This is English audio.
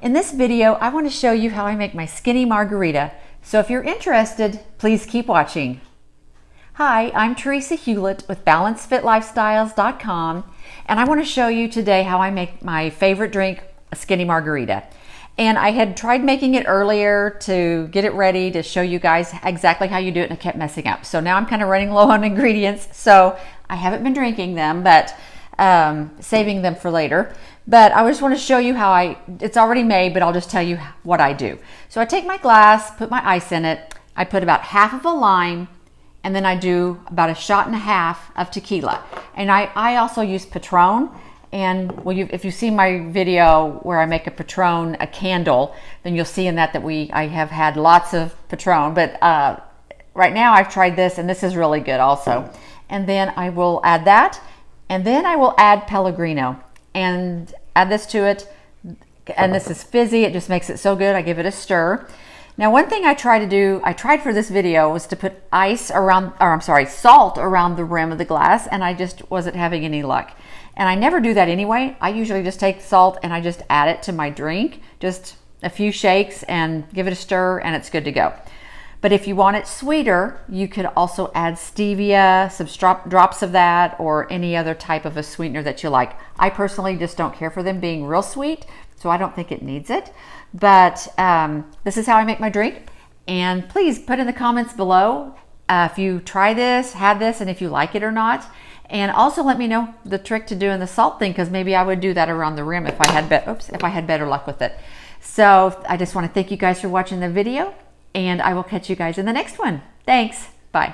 In this video, I want to show you how I make my skinny margarita. So if you're interested, please keep watching. Hi, I'm Teresa Hewlett with BalanceFitLifestyles.com, and I want to show you today how I make my favorite drink, a skinny margarita. And I had tried making it earlier to get it ready to show you guys exactly how you do it, and I kept messing up. So now I'm kind of running low on ingredients, so I haven't been drinking them, but saving them for later. But I just want to show you how it's already made, but I'll just tell you what I do. So I take my glass, put my ice in it, I put about half of a lime, and then I do about a shot and a half of tequila. And I also use Patron. And if you see my video where I make a Patron, a candle, then you'll see in that I have had lots of Patron. But right now I've tried this, and this is really good also. And then I will add that, and then I will add Pellegrino and add this to it. And this is fizzy, it just makes it so good. I give it a stir. Now, one thing I tried for this video was to put salt around the rim of the glass, and I just wasn't having any luck. And I never do that anyway. I usually just take salt and I just add it to my drink, just a few shakes and give it a stir, and it's good to go. But if you want it sweeter, you could also add stevia, some drops of that, or any other type of a sweetener that you like. I personally just don't care for them being real sweet, so I don't think it needs it. But this is how I make my drink. And please put in the comments below if you try this, had this, and if you like it or not. And also let me know the trick to doing the salt thing, because maybe I would do that around the rim if I had better luck with it. So I just want to thank you guys for watching the video, and I will catch you guys in the next one. Thanks. Bye.